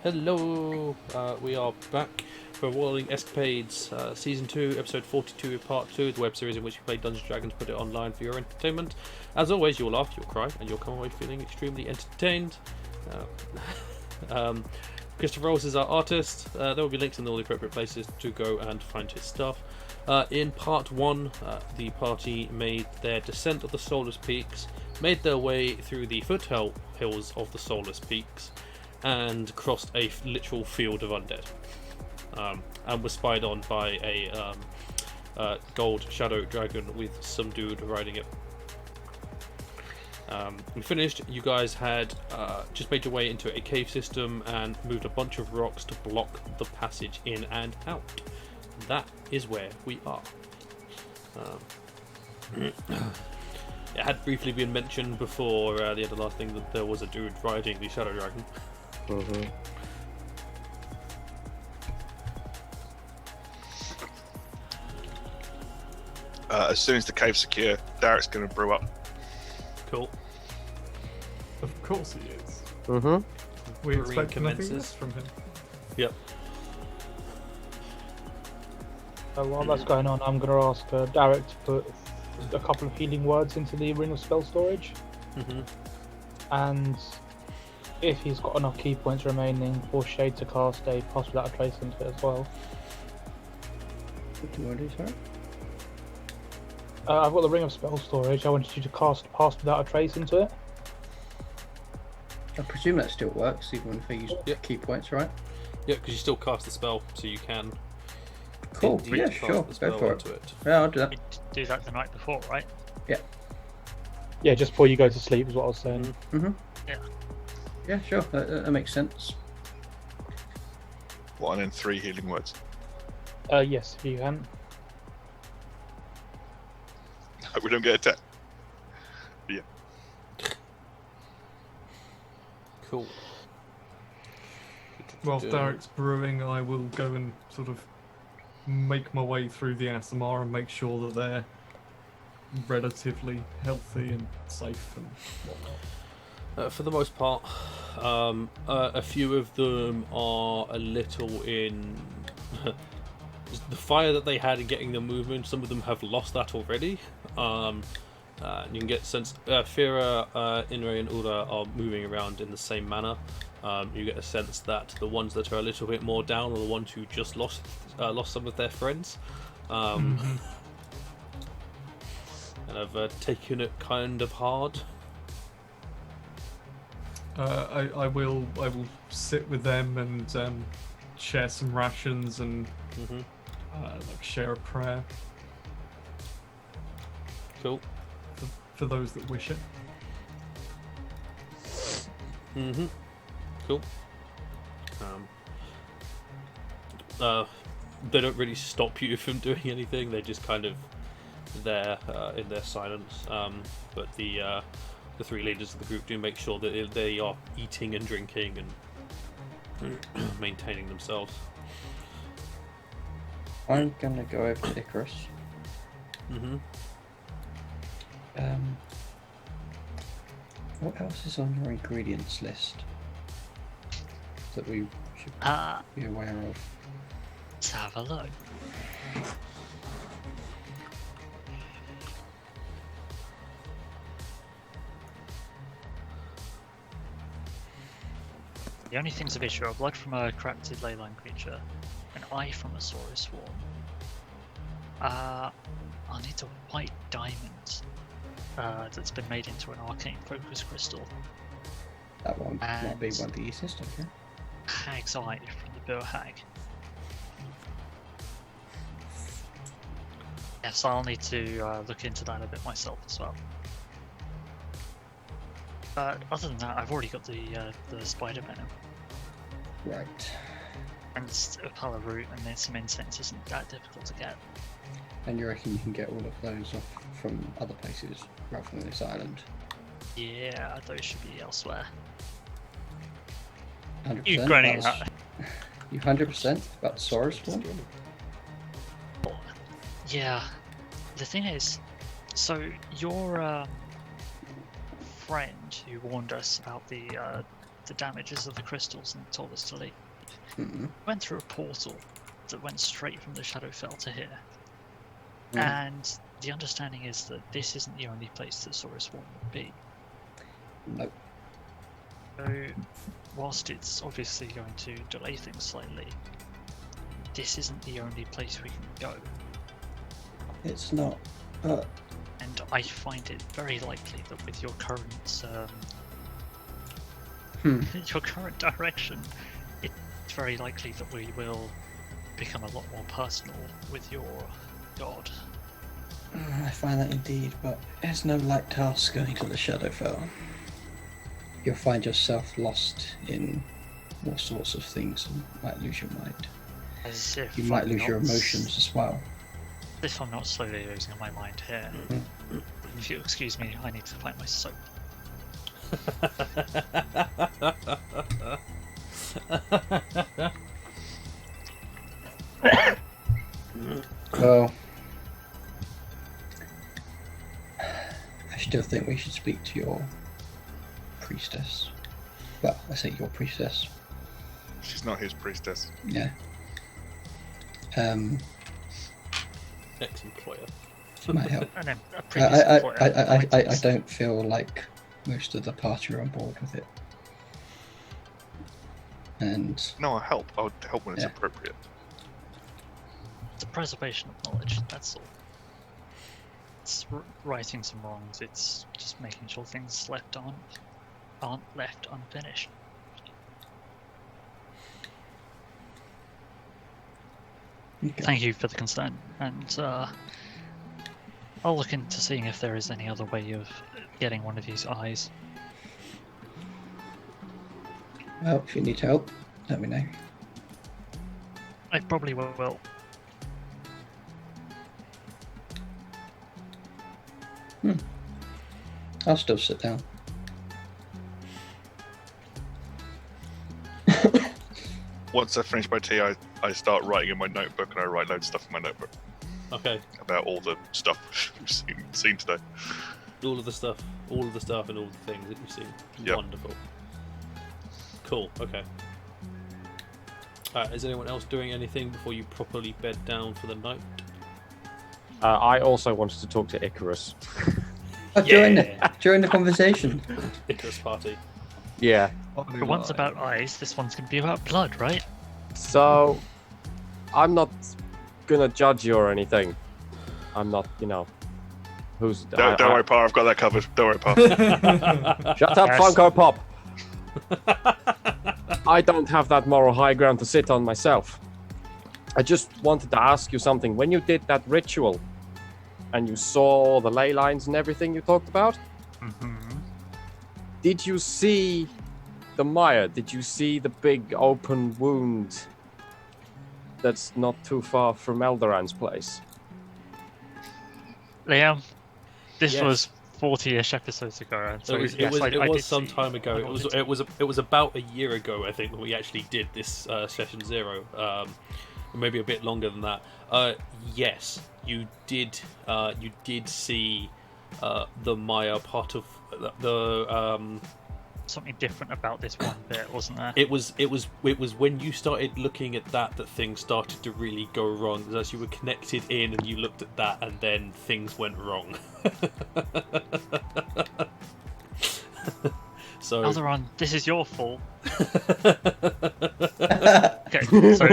Hello, we are back for Whirling Escapades, Season 2, Episode 42, Part 2, the web series in which we play Dungeons & Dragons, put it online for your entertainment. As always, you'll laugh, you'll cry, and you'll come away feeling extremely entertained. Christopher Rolls is our artist. There will be links in all the appropriate places to go and find his stuff. In Part 1, the party made their descent of the Soulless Peaks, made their way through the foothills of the Soulless Peaks, and crossed a literal field of undead, and was spied on by a gold shadow dragon with some dude riding it. We finished. You guys had just made your way into a cave system and moved a bunch of rocks to block the passage in and out. That is where we are. It had briefly been mentioned before the end of the last thing that there was a dude riding the shadow dragon. Mm-hmm. As soon as the cave's secure, Derek's going to brew up. Cool. Of course he is. Mm-hmm. We Brewing expect nothing commences. less from him. Yep. So while that's going on, I'm going to ask Derek to put a couple of healing words into the ring of spell storage. Mm-hmm. And if he's got enough key points remaining for Shade to cast a Pass Without a Trace into it as well. What do you want to do, sorry? I've got the ring of spell storage. I wanted you to cast Pass Without a Trace into it. I presume that still works, even if I use Yep. key points, right? Yeah, because you still cast the spell, so you can. Cool, indeed yeah, cast sure, the spell go for into it. Yeah, I'll do that. You do that the night before, right? Yeah, just before you go to sleep is what I was saying. Mm-hmm. Yeah. Yeah, sure, that makes sense. What, and then 3 healing words? Yes, if you can. Hope we don't get attacked. Yeah. Cool. While Derek's brewing, I will go and sort of make my way through the Aasimar and make sure that they're relatively healthy and safe and whatnot. For the most part, a few of them are a little in the fire that they had in getting the movement. Some of them have lost that already. You can get sense Fira, Inre, and Ura are moving around in the same manner. You get a sense that the ones that are a little bit more down are the ones who just lost some of their friends, and have taken it kind of hard. I will sit with them and share some rations and like share a prayer Cool. for those that wish it. Cool. They don't really stop you from doing anything. They're just kind of there in their silence. But the 3 leaders of the group do make sure that they are eating and drinking and maintaining themselves. I'm gonna go over to Icarus. What else is on your ingredients list that we should be aware of? Let's have a look. The only things of issue are blood from a corrupted leyline creature, an eye from a Sorrowsworn. I'll need a white diamond that's been made into an arcane focus crystal. That one might be And- one of the easiest, okay? Hag's eye from the Bill Hag. Yes, I'll need to look into that a bit myself as well. Other than that, I've already got the spider venom Right. and a pala root, and then some incense isn't that difficult to get. And you reckon you can get all of those off from other places rather than this island? Yeah, those should be elsewhere. 100%? You grunting That's- at- You 100% about the Sorrowsworn? Yeah, the thing is, so your friend who warned us about the the damages of the crystals and told us to leave. Mm. Went through a portal that went straight from the Shadowfell to here. Mm. And the understanding is that this isn't the only place that Sorrowsworn would be. Nope. So, whilst it's obviously going to delay things slightly, this isn't the only place we can go. It's not. But And I find it very likely that with your current your current direction, it's very likely that we will become a lot more personal with your god. I find that indeed, but it's no light task going to the Shadowfell. You'll find yourself lost in all sorts of things and might lose your mind. As if You might I'm lose your not emotions as well. As if I'm not slowly losing my mind here. If you'll excuse me, I need to find my soap. Well, I still think we should speak to your priestess. Well, I say your priestess. She's not his priestess. Yeah. Ex-employer. She might help. And then a previous employer, I acquaintance. don't feel like most of the party are on board with it. And No, I help. I would help when it's Yeah. appropriate. The preservation of knowledge, that's all. It's righting some wrongs, it's just making sure things aren't left unfinished. okay. Thank you for the concern, and I'll look into seeing if there is any other way of getting one of these eyes. Well, if you need help, let me know. I probably will. I'll still sit down. Once I finish my tea, I start writing in my notebook, and I write loads of stuff in my notebook Okay, about all the stuff we've seen today. all of the stuff and all the things that you've seen. Yep. Wonderful. Cool, okay. Is anyone else doing anything before you properly bed down for the night? I also wanted to talk to Icarus. Oh, during the conversation. Icarus party. Yeah. For once about eyes, this one's gonna be about blood, right? So, I'm not gonna judge you or anything. I'm not, who's. Don't worry, Parr. I've got that covered. Don't worry, Parr. Shut up, Yes. Funko Pop! I don't have that moral high ground to sit on myself. I just wanted to ask you something. When you did that ritual and you saw the ley lines and everything you talked about, did you see the mire? Did you see the big open wound that's not too far from Eldoran's place? Liam, this Yes. was 40-ish episodes ago. And so it was, yes, I it was did some see- time ago. I It was did see. it was about a year ago, I think, when we actually did this session 0. Maybe a bit longer than that. Yes, you did see the Maya part of the. Something different about this one bit, wasn't there? It was when you started looking at that things started to really go wrong. It was as you were connected in and you looked at that, and then things went wrong. So Alderon, this is your fault. Okay, so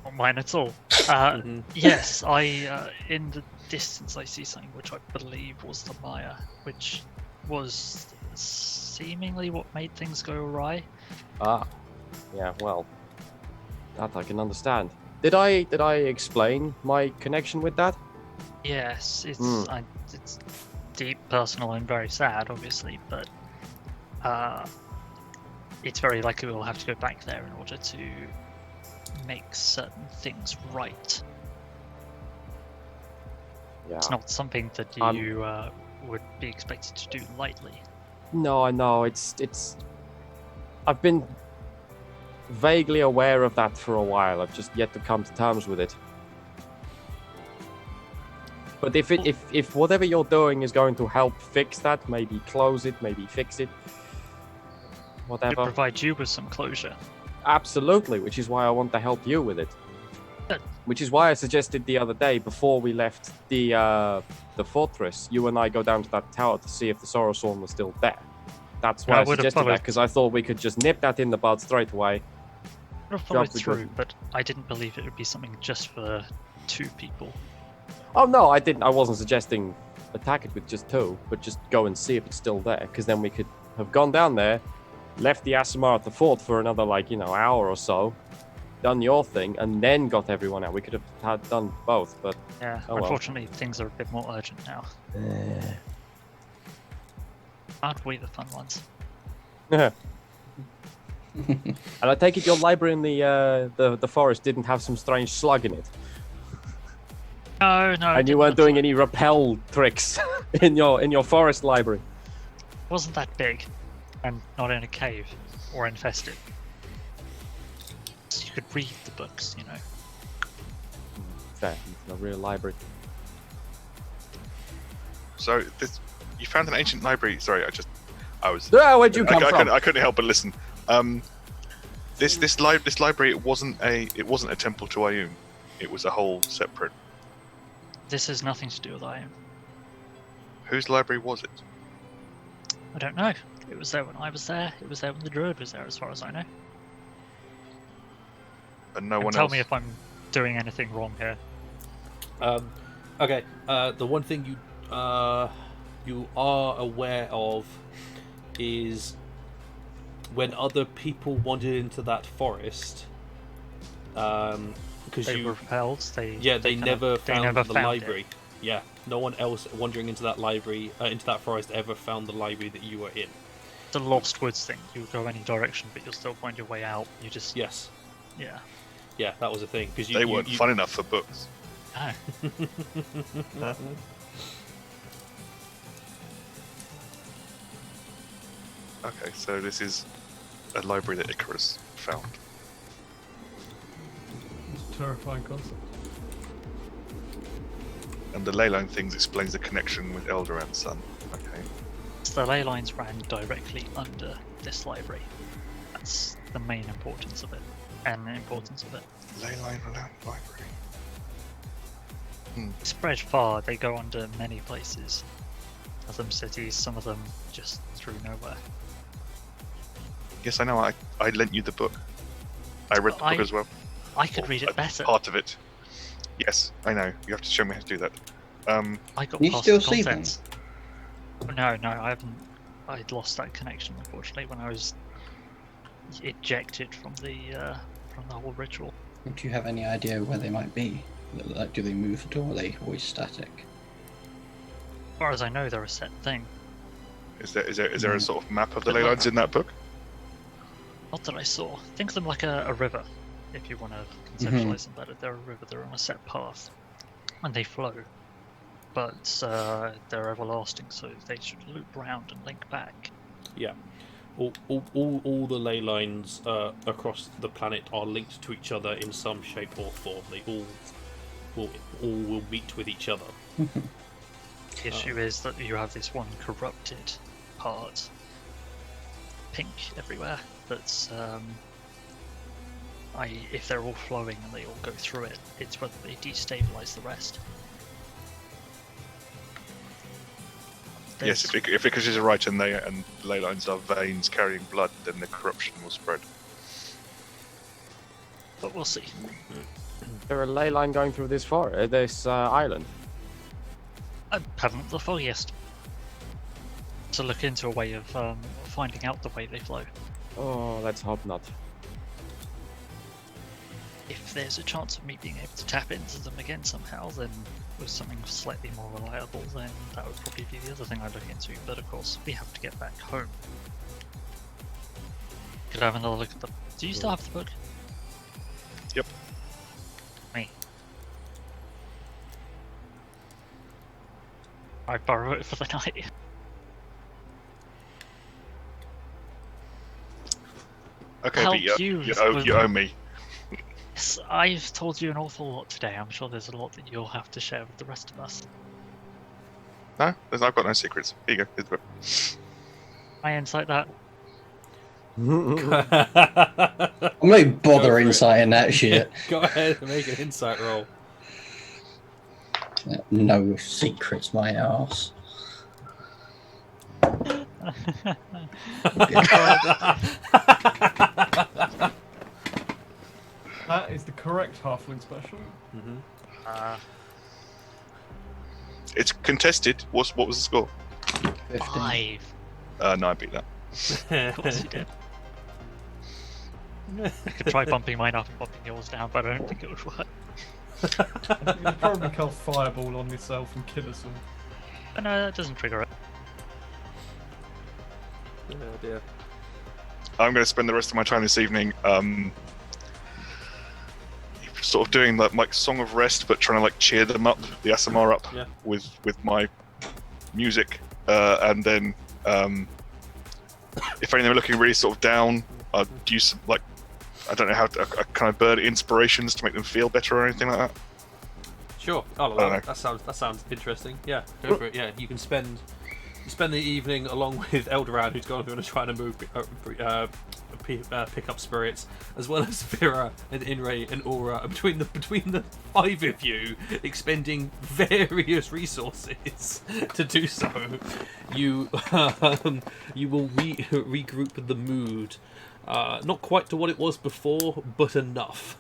not mine at all. Yes, I in the distance I see something which I believe was the Maya, which was seemingly what made things go awry. Yeah, well, that I can understand. Did I explain my connection with that? Yes, it's deep, personal, and very sad, obviously, but it's very likely we'll have to go back there in order to make certain things right. Yeah. It's not something that you would be expected to do lightly. No, I know. It's. I've been vaguely aware of that for a while. I've just yet to come to terms with it. But if whatever you're doing is going to help fix that, maybe close it, maybe fix it, To whatever. provide you with some closure. Absolutely, which is why I want to help you with it. Good. Which is why I suggested the other day, before we left the fortress, you and I go down to that tower to see if the Sorrowsworn was still there. That's why I I would have suggested that, followed- because I thought we could just nip that in the bud straight away. I would have followed Job we through, did. but I didn't believe it would be something just for 2 people. Oh no, I didn't. I wasn't suggesting attack it with just 2, but just go and see if it's still there, because then we could have gone down there, left the Aasimar at the fort for another hour or so, done your thing, and then got everyone out. We could have done both, but Yeah, Oh, well. unfortunately things are a bit more urgent now. Aren't we the fun ones? And I take it your library in the forest didn't have some strange slug in it, No, and you weren't doing any repel tricks in your forest library. It wasn't that big, and not in a cave or infested. So you could read the books, you know. Fair, it's a real library. So you found an ancient library. Sorry, Where'd you come from? I couldn't help but listen. This library, it wasn't a temple to Ayun. It was a whole separate. This has nothing to do with Iron. Whose library was it? I don't know. It was there when I was there. It was there when the druid was there, as far as I know. And no And one tell else. me if I'm doing anything wrong here. Okay. The one thing you are aware of is when other people wandered into that forest. Because They were repelled. They never found the it. library. Yeah, no one else wandering into that library, into that forest, ever found the library that you were in. The Lost Woods thing. You go any direction, but you'll still find your way out. You just Yes, yeah. yeah, that was the thing. Because They weren't fun enough for books. No. Okay, so this is a library that Icarus found. It's a terrifying concept. And the ley line things explains the connection with Eldoran's son. Okay. So the ley lines ran directly under this library. That's the main importance of it, and the importance of it. Ley line around library. Spread far, they go under many places. Some of them cities, some of them just through nowhere. Yes, I know. I lent you the book. I read the book as well. I could read it better. Part of it. Yes, I know. You have to show me how to do that. I got Can you past still the see them? contents. No, I haven't. I'd lost that connection, unfortunately, when I was ejected from the whole ritual. Do you have any idea where they might be? Like, do they move at all? Or are they always static? As far as I know, they're a set thing. Is there a sort of map of the ley lines in that book? Not that I saw. Think of them like a river, if you want to conceptualize them better. They're a river, they're on a set path, and they flow. But they're everlasting, so they should loop round and link back. Yeah. All the ley lines across the planet are linked to each other in some shape or form. They all will meet with each other. The issue is that you have this one corrupted part, pink everywhere. That's if they're all flowing and they all go through it, it's whether they destabilize the rest. Yes, if Icarus is right and ley lines are veins carrying blood, then the corruption will spread. But we'll see. Is there a ley line going through this island? I haven't the foggiest to look into a way of finding out the way they flow. Oh, let's hope not. If there's a chance of me being able to tap into them again somehow, then with something slightly more reliable, then that would probably be the other thing I'd look into. But of course, we have to get back home. Could I have another look at the... Do you still have the book? Yep. Me. I borrow it for the night. Okay, Help but you you with- owe me. Yes, I've told you an awful lot today. I'm sure there's a lot that you'll have to share with the rest of us. No, I've got no secrets. Here you go. Here's the book. I insight that. I'm not even Go bother for it. inciting that shit. Go ahead and make an insight roll. No secrets, my ass. That is the correct halfling special. It's contested. What was the score? 15. 5. No, I beat that. Of course you did. I could try bumping mine up and bumping yours down, but I don't think it would work. You'd probably cast fireball on yourself and kill us all. But no, that doesn't trigger it. Oh dear. I'm going to spend the rest of my time this evening sort of doing like Song of Rest, but trying to like cheer them up, the Aasimar up, Yeah. with my music, and then if any of them are looking really sort of down, I'd use like, I don't know how to kind of burn inspirations to make them feel better or anything like that. Sure. Oh, well, that sounds interesting. Yeah, go for it. Yeah, you can spend the evening along with Eldoran, who's going to try to move, pick up spirits, as well as Vera and Inray and Aura. Between the 5 of you, expending various resources to do so, you you will regroup the mood. Not quite to what it was before, but enough.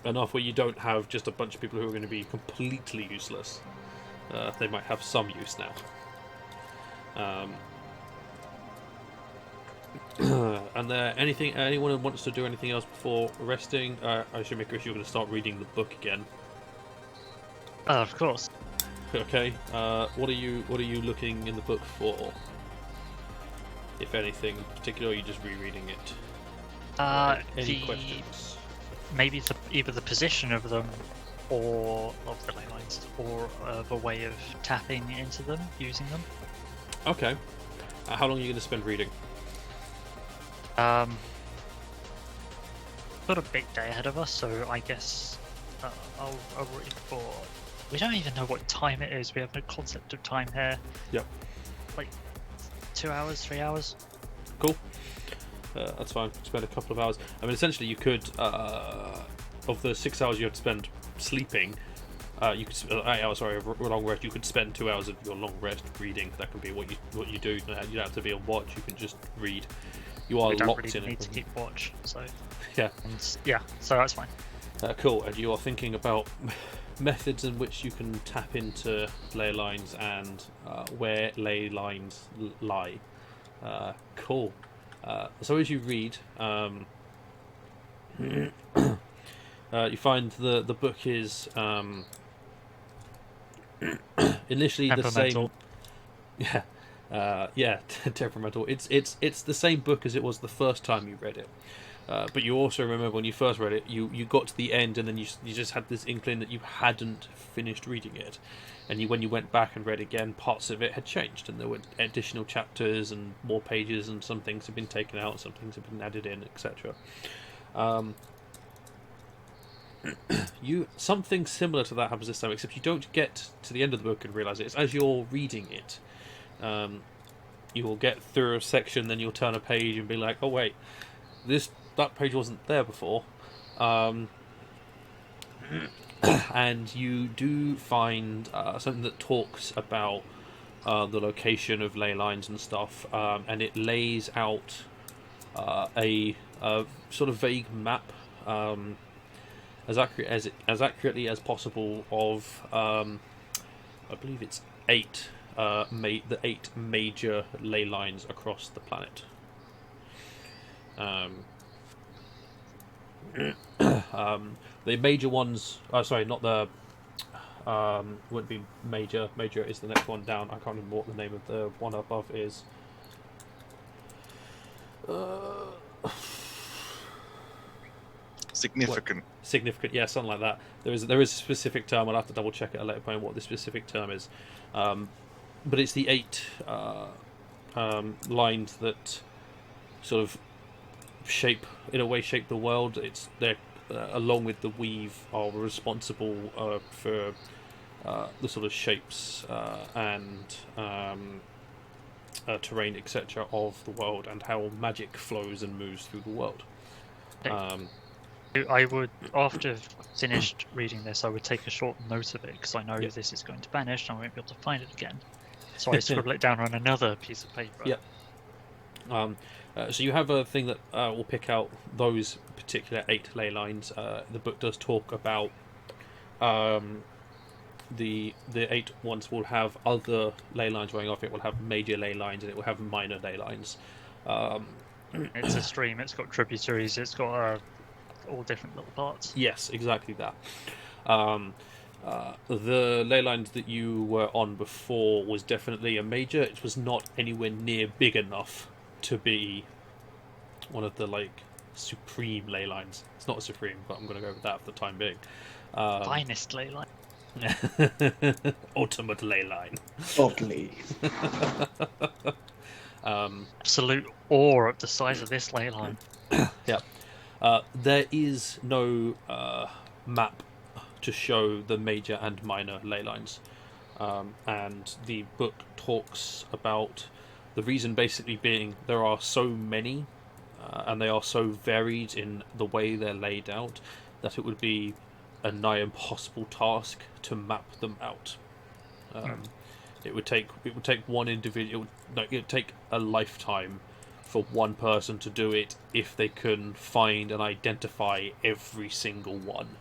Enough where you don't have just a bunch of people who are going to be completely useless. They might have some use now. And anyone who wants to do anything else before resting? I assume, Icarus, you're going to start reading the book again. Of course. Okay. What are you looking in the book for? If anything in particular, or are you just rereading it? Any questions? Maybe either the position of them, or of the ley lines, or of a way of tapping into them, using them. Okay. How long are you going to spend reading? Got a big day ahead of us, so I guess I'll read for. We don't even know what time it is. We have no concept of time here. Yep. Like 2 hours, 3 hours. Cool. That's fine. Spend a couple of hours. I mean, essentially, you could, of the 6 hours you have to spend sleeping, you could 8 hours. Sorry, of long rest. You could spend 2 hours of your long rest reading. That can be what you do. You don't have to be on watch. You can just read. You are We don't locked really in need it. to keep watch, so Yeah. So that's fine. Cool. And you are thinking about methods in which you can tap into ley lines and where ley lines lie. Cool. So as you read, you find the book is initially the same. Temperamental. Yeah, temperamental. It's the same book as it was the first time you read it. But you also remember when you first read it, you got to the end and then you just had this inkling that you hadn't finished reading it. And when you went back and read again, parts of it had changed and there were additional chapters and more pages, and some things have been taken out, some things have been added in, etc. Something similar to that happens this time, except you don't get to the end of the book and realise it. It's as you're reading it. You will get through a section, then you'll turn a page and be like, oh wait, that page wasn't there before. And you do find something that talks about the location of ley lines and stuff, and it lays out a sort of vague map, as accurately as possible of I believe it's 8 the 8 major ley lines across the planet. The major ones, sorry, not the wouldn't be major. Major is the next one down. I can't remember what the name of the one above is. Significant. Significant, yeah, something like that. There is a specific term. I'll have to double check at a later point what the specific term is. But it's the 8 lines that sort of shape the world. They're along with the weave are responsible for the sort of shapes and terrain, etc., of the world, and how magic flows and moves through the world. I would, after finished reading this, I would take a short note of it because I know this is going to vanish and I won't be able to find it again. So I scribble it down on another piece of paper. Yep. So you have a thing that will pick out those particular 8 ley lines. The book does talk about the 8 ones will have other ley lines running off. It will have major ley lines and it will have minor ley lines. It's a stream. It's got tributaries. It's got all different little parts. Yes, exactly that. The ley lines that you were on before was definitely a major. It was not anywhere near big enough to be one of the supreme ley lines. It's not a supreme, but I'm going to go with that for the time being. Finest ley line. Ultimate ley line. Oddly. Absolute awe at the size of this ley line. Yeah. There is no map to show the major and minor ley lines. And the book talks about the reason basically being there are so many and they are so varied in the way they're laid out that it would be a nigh impossible task to map them out. It would take one individual. It would take a lifetime for one person to do it if they can find and identify every single one.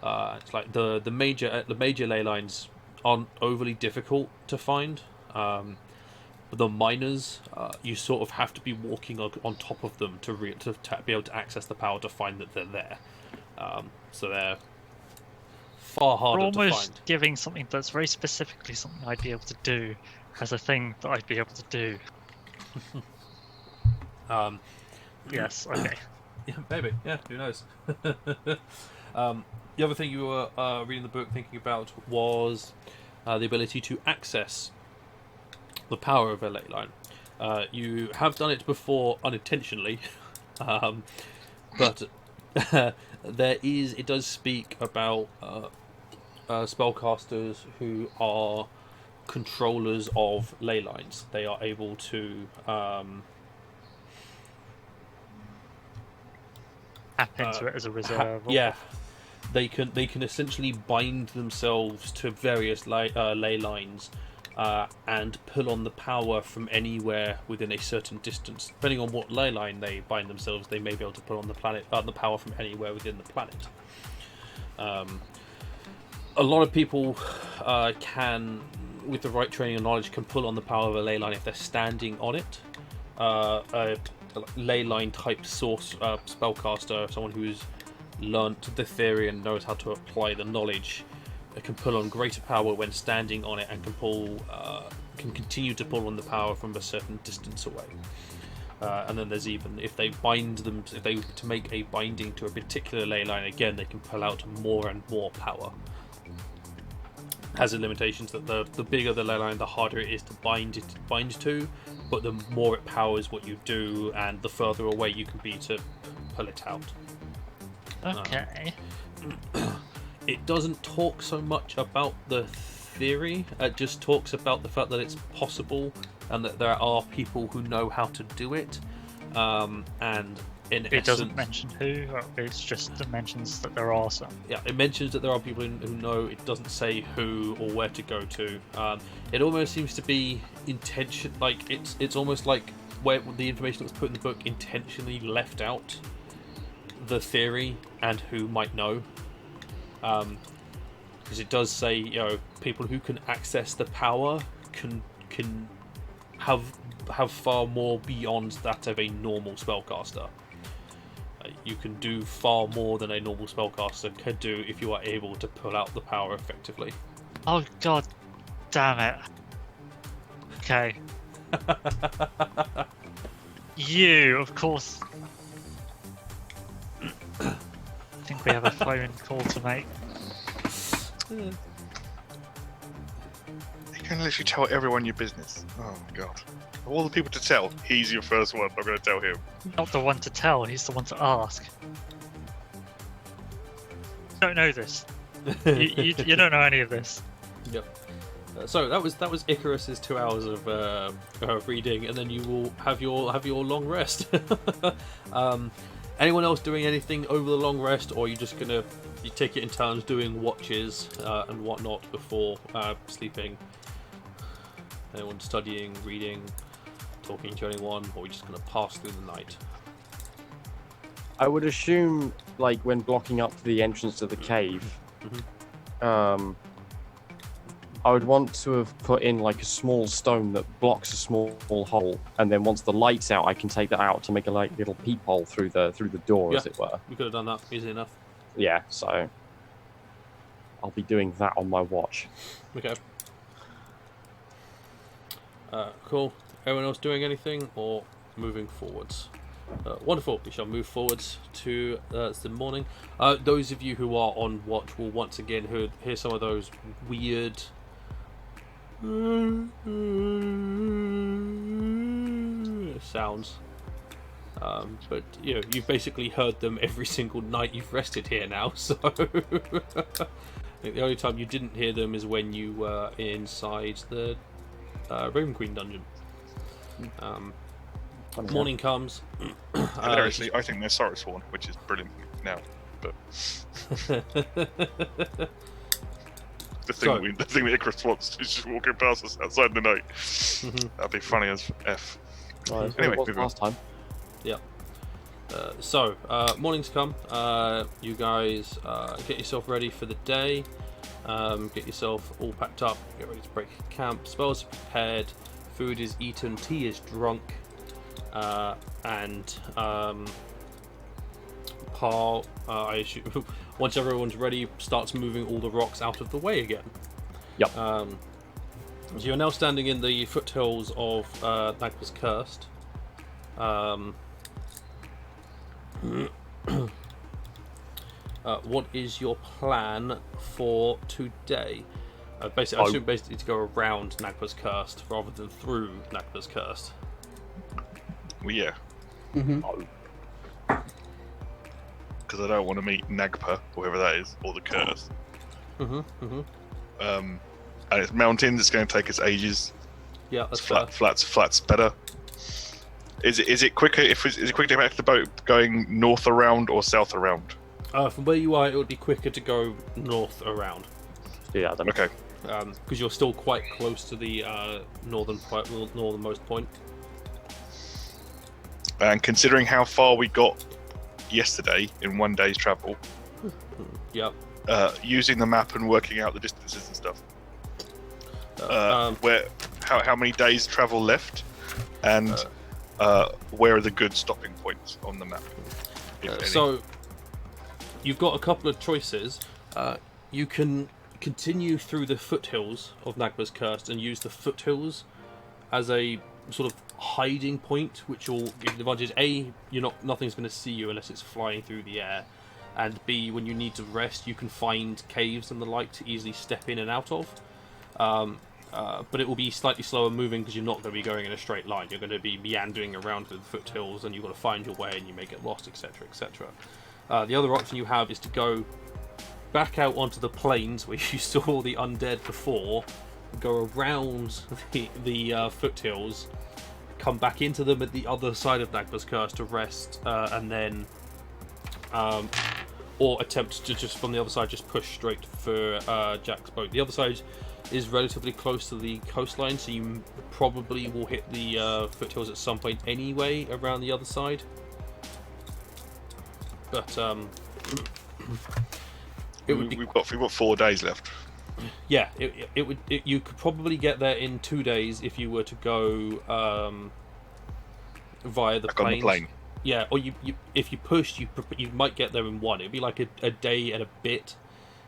It's like the major ley lines aren't overly difficult to find. But the minors, you sort of have to be walking on top of them to be able to access the power to find that they're there. So they're far harder We're to almost find. giving something that's very specifically something I'd be able to do as a thing that I'd be able to do. Yes, okay. Yeah, maybe. Yeah, who knows? The other thing you were reading the book thinking about was the ability to access the power of a ley line. You have done it before unintentionally, but it does speak about spellcasters who are controllers of ley lines. They are able to Tap into it as a reserve. They can essentially bind themselves to various ley lines and pull on the power from anywhere within a certain distance. Depending on what ley line they bind themselves, they may be able to pull on the power from anywhere within the planet. A lot of people can, with the right training and knowledge, can pull on the power of a ley line if they're standing on it. A ley line type source spellcaster, someone who's learnt the theory and knows how to apply the knowledge, can pull on greater power when standing on it and can continue to pull on the power from a certain distance away. And then there's even if they to make a binding to a particular ley line, again they can pull out more and more power. Has limitations that the bigger the ley line, the harder it is to bind to, but the more it powers what you do, and the further away you can be to pull it out. Okay. It doesn't talk so much about the theory. It just talks about the fact that it's possible and that there are people who know how to do it. And it doesn't mention who. It's just it mentions that there are some. Yeah, it mentions that there are people who know. It doesn't say who or where to go to. It almost seems to be intention. Like it's almost like where the information that was put in the book intentionally left out the theory and who might know. Because it does say, people who can access the power can have far more beyond that of a normal spellcaster. You can do far more than a normal spellcaster could do if you are able to pull out the power effectively. Oh god damn it. Okay. You, of course. I think we have a phone call to make. You can literally tell everyone your business. Oh my god. Of all the people to tell, he's your first one. I'm going to tell him. Not the one to tell, he's the one to ask. You don't know this. You don't know any of this. Yep. So that was Icarus's 2 hours of reading, and then you will have your long rest. Anyone else doing anything over the long rest, or are you just gonna take it in turns doing watches and whatnot before sleeping? Anyone studying, reading, talking to anyone, or are you just gonna pass through the night? I would assume, like, when blocking up the entrance to the cave, I would want to have put in, like, a small stone that blocks a small hole, and then once the light's out, I can take that out to make a, like, little peephole through the door, as it were. We could have done that easy enough. Yeah, so I'll be doing that on my watch. Okay. Cool. Everyone else doing anything, or moving forwards? Wonderful. We shall move forwards to the morning. Those of you who are on watch will once again hear some of those weird sounds. But you've basically heard them every single night you've rested here now. So I think the only time you didn't hear them is when you were inside the Raven Queen dungeon. Morning comes. Actually, I think they're Sorrowsworn, which is brilliant now. But the thing that Icarus wants is just walking past us outside in the night. That'd be funny as F. Right, Anyway, it was last time. Yeah. So morning's come. You guys get yourself ready for the day. Get yourself all packed up. Get ready to break camp. Spells are prepared. Food is eaten. Tea is drunk. And Parr, I assume, once everyone's ready, starts moving all the rocks out of the way again. Yep. So you're now standing in the foothills of Nagpa's Cursed. What is your plan for today? Basically, I assume basically to go around Nagpa's Cursed rather than through Nagpa's Cursed. Well, yeah. Because I don't want to meet Nagpa, whoever that is, or the Curse. And it's mountains. It's going to take us ages. Yeah, that's Flat's better. Is it quicker? Is it quicker to get back to the boat going north around or south around? From where you are, it would be quicker to go north around. Yeah, then. Okay. Because you're still quite close to the northernmost point. And considering how far we got yesterday in one day's travel, Yep. Using the map and working out the distances and stuff, how many days travel left, and where are the good stopping points on the map? If any? So you've got a couple of choices. You can continue through the foothills of Nagpa's Cursed and use the foothills as a sort of hiding point, which will give you the advantage. A, nothing's going to see you unless it's flying through the air, and B, when you need to rest, you can find caves and the like to easily step in and out of. But it will be slightly slower moving because you're not going to be going in a straight line. You're going to be meandering around through the foothills, and you've got to find your way, and you may get lost, etc., etc. The other option you have is to go back out onto the plains where you saw the undead before, go around the foothills, come back into them at the other side of Nagpa's Curse to rest, and then or attempt to just from the other side just push straight for Jack's boat. The other side is relatively close to the coastline, so you probably will hit the foothills at some point anyway around the other side. But we've got 4 days left. Yeah, you could probably get there in 2 days if you were to go via the Back on the plains. plane. Yeah, or if you pushed, you might get there in 1. It'd be like a day and a bit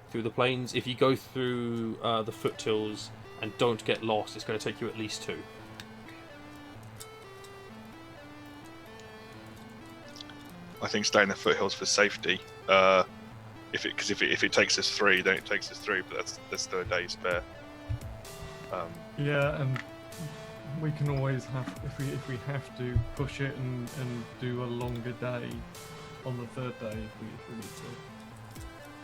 through the plains. If you go through the foothills and don't get lost, it's going to take you at least 2. I think stay in the foothills for safety. If it takes us 3, then it takes us 3. But that's still a day spare. Yeah, and we can always have if we have to push it and do a longer day on the 3rd day if we need to.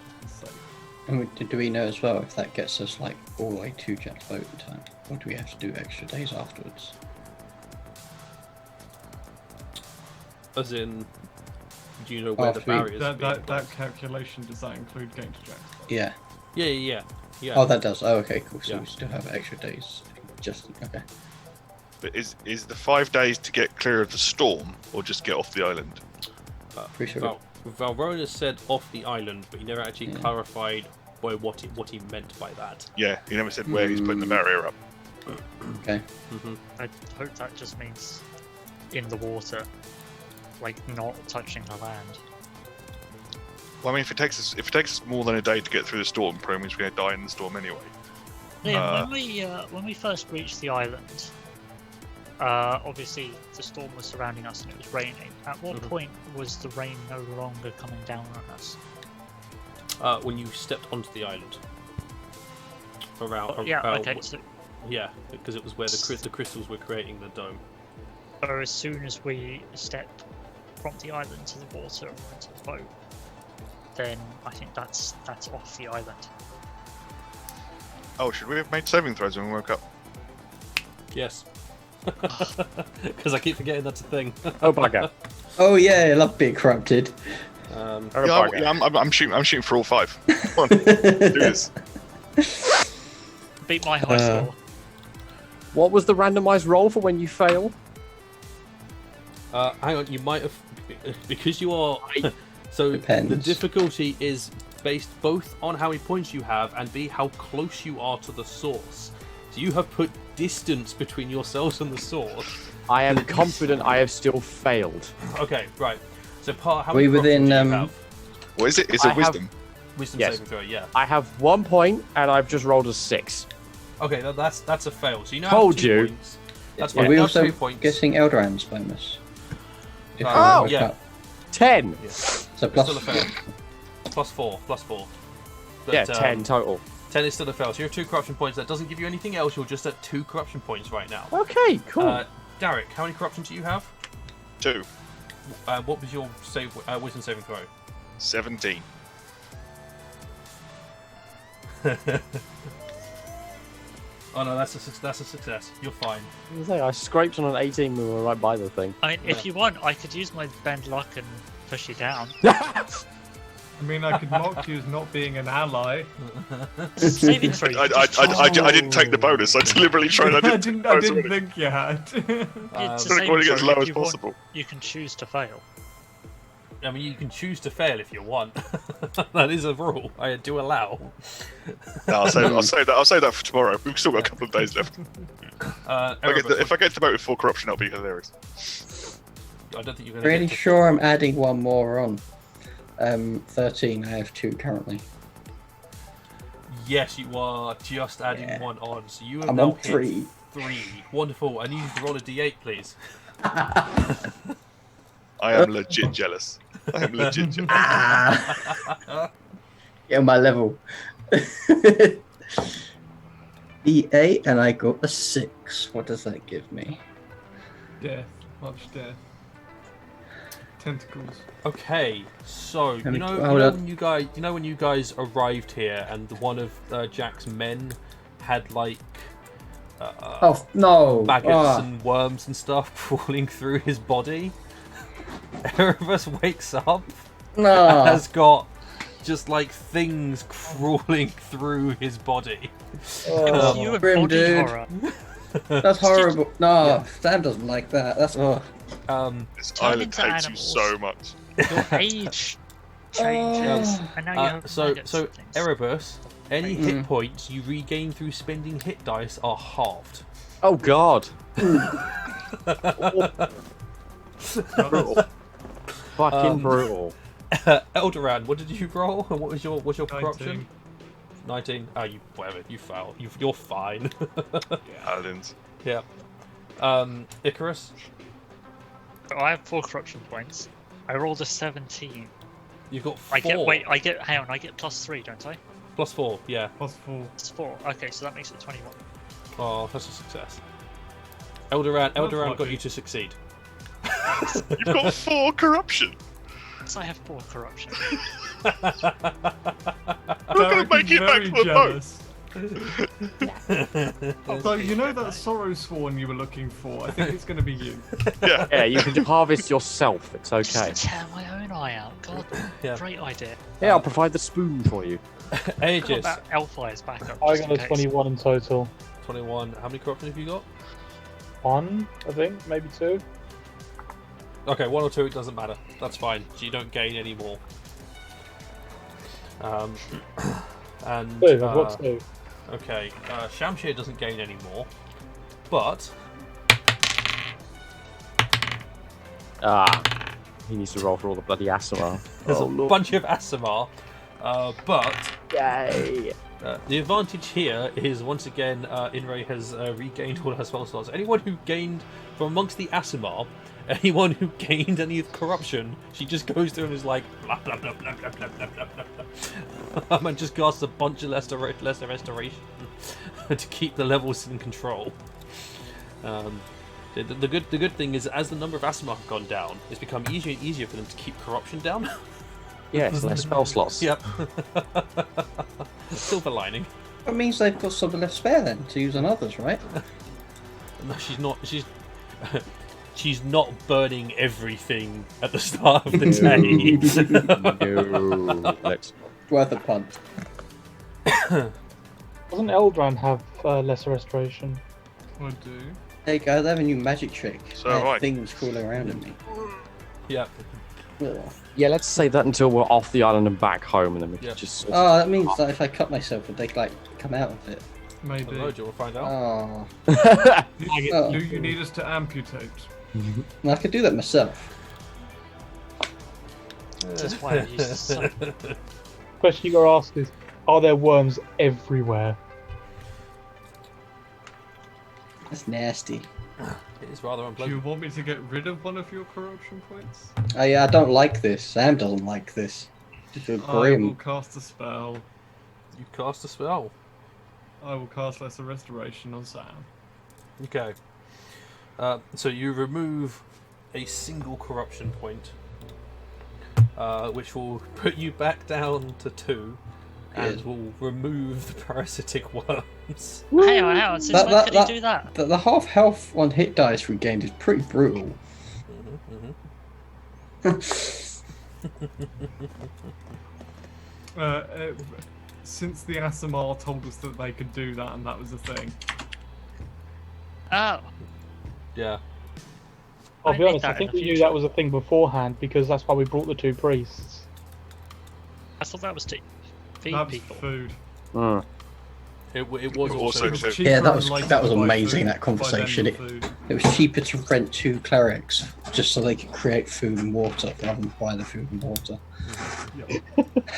Just be safe. And do we know as well if that gets us like all the way to Jack's boat in time, or do we have to do extra days afterwards? As in, do you know where the After we- barriers are being That placed? calculation, does that include getting to Jack's? Yeah. Yeah. Oh, that does. Oh, okay, cool. So Yeah. we still have extra days. Just okay. But is the 5 days to get clear of the storm, or just get off the island? Pretty sure. Valrona said off the island, but he never actually Yeah. clarified what he meant by that. Yeah, he never said where he's putting the barrier up. Okay. I hope that just means in the water, like not touching the land. Well, I mean, if it takes us more than a day to get through the storm, probably means we're going to die in the storm anyway. Yeah, when we first reached the island, obviously the storm was surrounding us and it was raining. At what point was the rain no longer coming down on us? When you stepped onto the island. Yeah, because it was where the crystals were creating the dome. So as soon as we stepped from the island to the water or into the boat, then I think that's off the island. Oh, should we have made saving throws when we woke up? Yes. Because I keep forgetting that's a thing. Oh, bugger. Oh yeah, I love being corrupted. Oh, Yeah, bugger. I'm shooting for all 5. Come on, do this. Beat my high score. What was the randomized roll for when you fail? Hang on, you might have because you are. So Depends. the difficulty is based both on how many points you have and B how close you are to the source. So you have put distance between yourselves and the source. I am confident I have still failed. Okay, right. So Parr, how We many corruption within, do you have? What is it? It's I a have- wisdom. Wisdom Yes. saving throw, yeah. I have 1 point and I've just rolled a 6. Okay, that's a fail. So you now Told have 2 you. points. That's Are fine. we You have also 2 points. getting Eldran's bonus? If we Oh, woke yeah. up. 10. Yeah. So It's still a fail. Plus 4. But, Yeah, 10 total. 10 is still a fail. So you have 2 corruption points. That doesn't give you anything else. You're just at 2 corruption points right now. Okay, cool. Derek, how many corruption do you have? 2. What was your wisdom saving throw? 17. Oh no, that's a success. You're fine. I scraped on an 18 when we were right by the thing. I mean, if you want, I could use my bend luck and push you down. I mean, I could mock you as not being an ally. Saving throw. I didn't take the bonus. I deliberately tried. I didn't. I didn't think you had. It's a I saving want to get as throw. low If as you want, possible. you can choose to fail. I mean, you can choose to fail if you want. That is a rule. I do allow. No, I'll say that for tomorrow. We've still got a couple of days left. If I get to the boat with 4 corruption, that'll be hilarious. I don't think you're going Pretty sure I'm adding one more on. 13. I have 2 currently. Yes, you are just adding Yeah. 1 on. So you have I'm now on hit 3. 3. Wonderful. I need you to roll a d8, please. I am legit jealous. I am legit jealous. Get on my level. E8, and I got a 6. What does that give me? Death. Much death. Tentacles. Okay, so Let me- you hold know up. when you guys arrived here and one of Jack's men had like Oh no! maggots Ah. and worms and stuff crawling through his body. Erebus wakes up and No! has got just like things crawling through his body. Oh, you a grim body dude. horror. That's horrible. No, Sam doesn't like that. That's This Turn island into hates animals. you so much. Your age changes, and now you have So maggots and things. Erebus, any hit points you regain through spending hit dice are halved. Oh, God. Fucking brutal. Eldoran, what did you roll? And what was your corruption? 19. 19. Oh, you whatever. You failed. You're fine. Paladins. Yeah. Icarus, I have 4 corruption points. I rolled a 17. you've got 4. I get hang on, I get +3, don't I? Plus 4. Yeah. +4. It's 4. Okay, so that makes it 21. Oh, that's a success. Eldoran got lucky. you to succeed. You've got 4 corruption. So I have 4 corruption. gonna Derek make is it back very to the boat. jealous. So you know that Sorrowsworn you were looking for? I think it's going to be you. Yeah. Yeah, you can harvest yourself. It's Just okay. to tear my own eye out. God, Yeah. great idea. Yeah, I'll provide the spoon for you. Got Aegis, that elf eyes back up. I just got in a case. 21 in total. 21. How many corruption have you got? 1, I think, maybe 2. Okay, 1 or 2, it doesn't matter. That's fine. So you don't gain any more. And 2, I've got 2. okay, Shamshir doesn't gain any more, but He needs to roll for all the bloody Aasimar. there's a bunch of Aasimar. But Yay! the advantage here is once again, Inray has regained all her spell slots. Anyone who gained from amongst the Aasimar, anyone who gained any corruption, she just goes through and is like blah blah blah blah blah blah blah blah blah, and just casts a bunch of lesser restoration to keep the levels in control. The good thing is, as the number of Aasimar have gone down, it's become easier and easier for them to keep corruption down. Yes, less spell slots. Yep. Silver lining. That means they've got some left spare then to use on others, right? No, she's not. She's not burning everything at the start of the day. No, let's Worth a punt. Doesn't Eldrand have lesser restoration? I do. There you go, they have a new magic trick. So I have right. things crawling around at me. Yeah. Ugh. Yeah, let's say that until we're off the island and back home, and then we Yeah. can just. Oh, that means that if I cut myself, would they like come out of it? I Maybe. don't know. Do you want to find out? Oh, Do you need us to amputate? well, I could do that myself. Just why I use the sun. Question you got asked is, are there worms everywhere? That's nasty. It is rather Do you unpleasant. want me to get rid of one of your corruption points? I don't like this. Sam doesn't like this. Just feel I will grim. cast a spell. You cast a spell. I will cast Lesser Restoration on Sam. Okay. So you remove a single corruption point, which will put you back down to 2, and Good. will remove the parasitic worms. Hang on. Since when could he do that? The half health on hit dice regained is pretty brutal. Since the Aasimar told us that they could do that, and that was a thing. Oh, Yeah. I'll I be need honest, I that in think the we knew future. that was a thing beforehand because that's why we brought the 2 priests. I thought that was to feed That was people. food. It was Also also. food. Cheaper Yeah, that and was- later that was to buy amazing, food that conversation. by them than food. It was cheaper to rent 2 clerics just so they could create food and water rather than buy the food and water.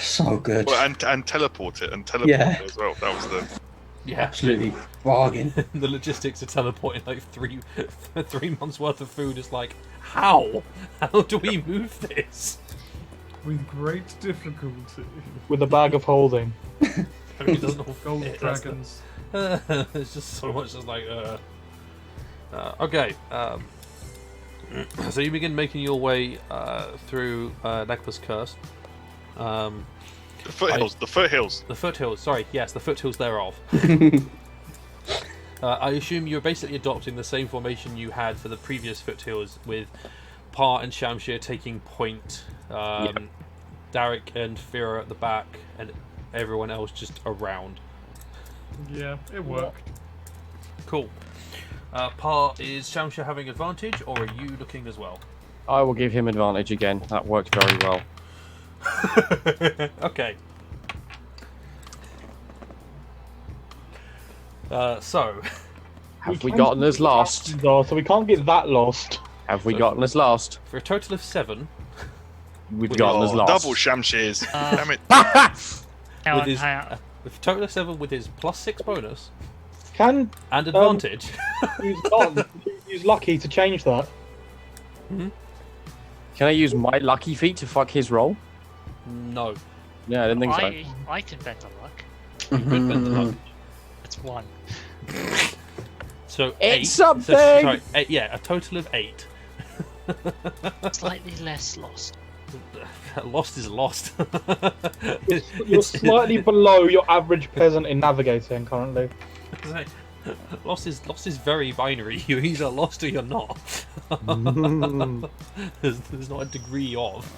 So good. Well, and teleport it Yeah. as well. That was the. Yeah. Absolutely bargain. The logistics of teleporting like 3 months worth of food is like, how? How do we move this? With great difficulty. With a bag of holding. I mean, it doesn't all Gold fit, that's the- dragons. It's just so much just like okay, so you begin making your way through Nagpa's Curse, The foothills. The foothills. the foothills. Sorry, yes, the foothills thereof. I assume you're basically adopting the same formation you had for the previous foothills, with Parr and Shamshir taking point, Derek and Fira at the back, and everyone else just around. Yeah, it worked. Cool. Parr, is Shamshir having advantage, or are you looking as well? I will give him advantage again. That worked very well. Okay. So, Have we gotten us lost? So we can't get that lost. Have we gotten us lost? for a total of 7, We've gotten us Oh, lost. double Shamshirs. Damn it. Hang with on, his hang on. with a total of 7 with his +6 bonus Can and advantage. use lucky to change that? Can I use my lucky feat to fuck his roll? No. Yeah, I didn't think so. I can bend the luck. You could bend the luck. It's 1. So It's 8. something! So, sorry, 8, yeah, a total of 8. Slightly less lost. Lost is lost. You're slightly below your average peasant in navigating currently. Lost is very binary. You're either lost or you're not. There's not a degree of.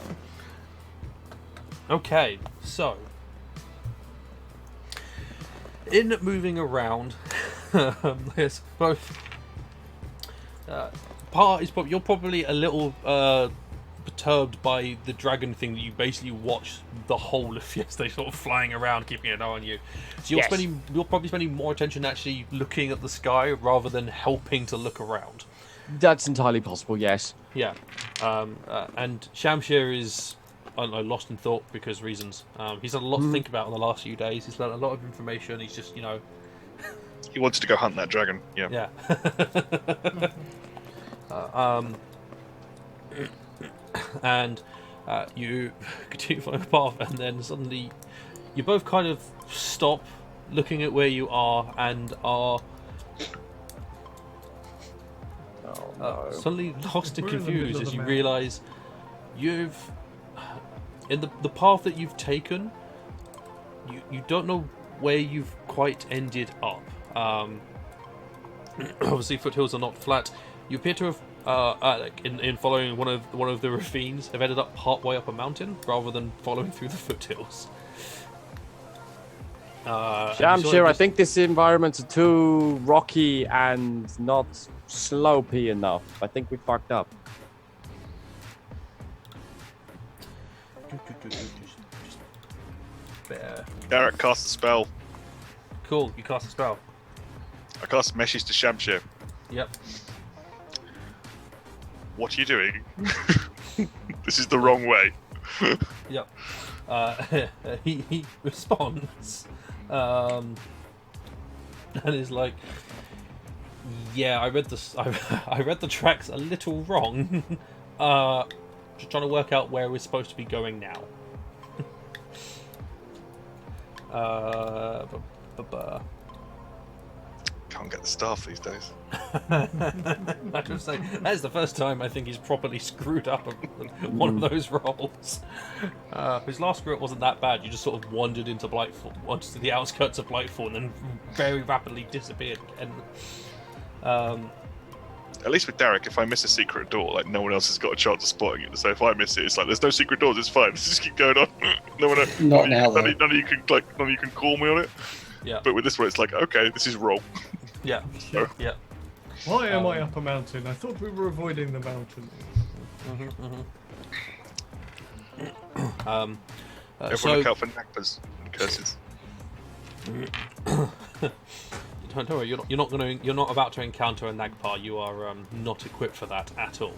Okay, so in moving around, there's both. Part is probably you're probably a little perturbed by the dragon thing that you basically watch the whole of yesterday, sort of flying around, keeping an eye on you. So you're probably spending more attention actually looking at the sky rather than helping to look around. That's entirely possible, yes. Yeah, and Shamshir is, I don't know, lost in thought because reasons. He's had a lot to think about in the last few days. He's learned a lot of information. He's just, He wanted to go hunt that dragon. Yeah. And you continue following the path, and then suddenly you both kind of stop looking at where you are and are suddenly lost and We're in the confused middle of as the you map. realise you've in the path that you've taken, you don't know where you've quite ended up. Obviously foothills are not flat. You appear to have in following one of the ravines have ended up part way up a mountain rather than following through the foothills. Shamshir, I think this environment's too rocky and not slopey enough. I think we fucked up. Derek cast a spell. Cool, you cast a spell. I cast Meshes to Shamshir. Yep. What are you doing? This is the wrong way. Yep. He responds, and is like, "Yeah, I read the tracks a little wrong. Just trying to work out where we're supposed to be going now." Can't get the staff these days. I just say that is the first time I think he's properly screwed up one of those rolls. His last screw up wasn't that bad. You just sort of wandered into onto the outskirts of Blightfall, and then very rapidly disappeared again. At least with Derek, if I miss a secret door, like no one else has got a chance of spotting it. So if I miss it, it's like there's no secret doors. It's fine. Let's just keep going on. No one. Not now, though. None of you can call me on it. Yeah. But with this one, it's like, okay, this is wrong. Yeah. So, Yeah. Why am I up a mountain? I thought we were avoiding the mountain. everyone look out for nappers and curses. Don't worry, you're not about to encounter a Nagpar. You are not equipped for that at all.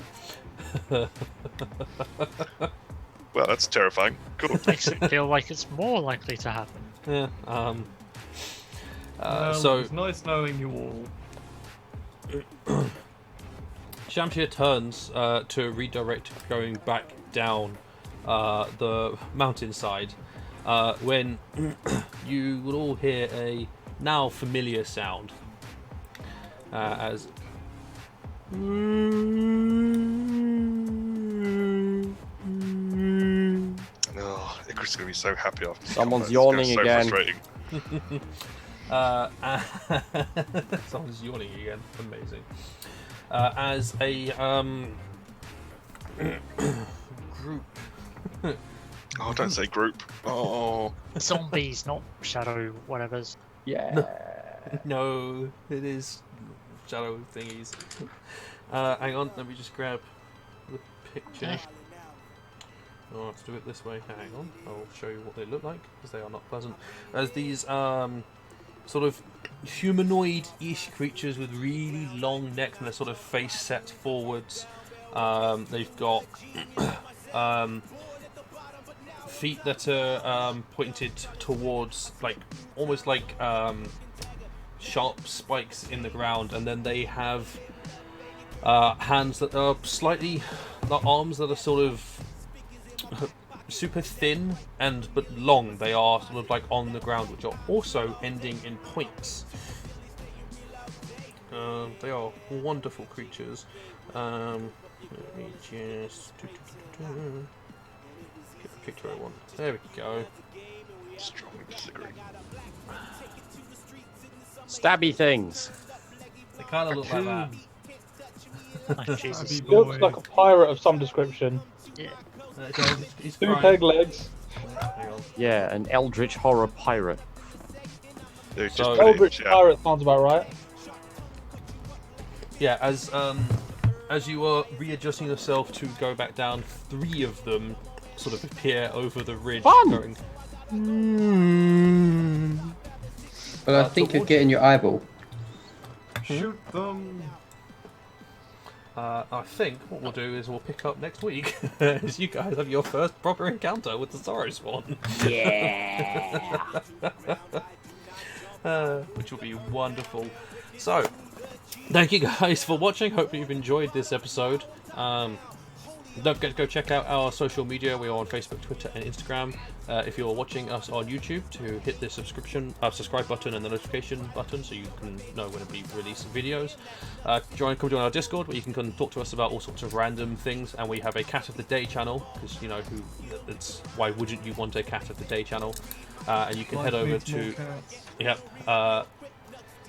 Well, that's terrifying. Cool. Makes it feel like it's more likely to happen. Yeah. Well, So it's nice knowing you all. Shamshir turns to redirect, going back down the mountainside, when you will all hear a now familiar sound as Oh, Icarus is going to be so happy after this Someone's combat. It's yawning gonna be again. so frustrating. someone's yawning again. Amazing. As a group. Oh, don't say group. Oh, Zombies, not shadow whatever's. Yeah. No, it is shadow thingies. Hang on, let me just grab the picture. I'll have to do it this way. Hang on, I'll show you what they look like because they are not pleasant. As these sort of humanoid-ish creatures with really long necks and their sort of face set forwards. They've got feet that are pointed towards, like almost like sharp spikes in the ground, and then they have hands that are slightly, the arms that are sort of super thin but long. They are sort of like on the ground, which are also ending in points. They are wonderful creatures. Let me just picture I want. There we go. Strongly disagree. Stabby things. They kind of look like that. Oh, Jesus. Stabby He looks boy. like a pirate of some description. Yeah. He's Two crying. peg legs. Hang on. Yeah, an eldritch horror pirate. Dude, just So- put it in Eldritch chat. pirate sounds about right. Yeah, as you are readjusting yourself to go back down, 3 of them sort of appear over the ridge. Fun! Going, But I think you're towards- getting your eyeball. Shoot them. I think what we'll do is we'll pick up next week as you guys have your first proper encounter with the Sorrowsworn. Which will be wonderful. So, thank you guys for watching. Hopefully you've enjoyed this episode. Don't forget to go check out our social media. We are on Facebook, Twitter, and Instagram. If you're watching us on YouTube, to hit the subscribe button and the notification button so you can know when we release videos. Come join our Discord where you can come and talk to us about all sorts of random things. And we have a Cat of the Day channel because it's why wouldn't you want a Cat of the Day channel? And you can head over to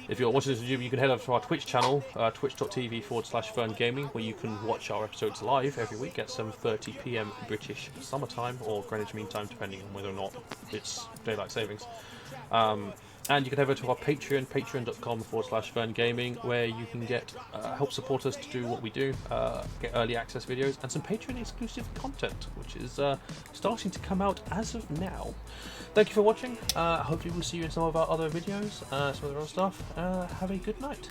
if you're watching this on YouTube, you can head over to our Twitch channel, twitch.tv/FURN Gaming, where you can watch our episodes live every week at 7:30 PM British summertime or Greenwich Mean Time, depending on whether or not it's daylight savings. And you can head over to our Patreon, patreon.com/FURN Gaming, where you can get help support us to do what we do, get early access videos and some Patreon exclusive content, which is starting to come out as of now. Thank you for watching. Hopefully we'll see you in some of our other videos, some of the other stuff. Have a good night.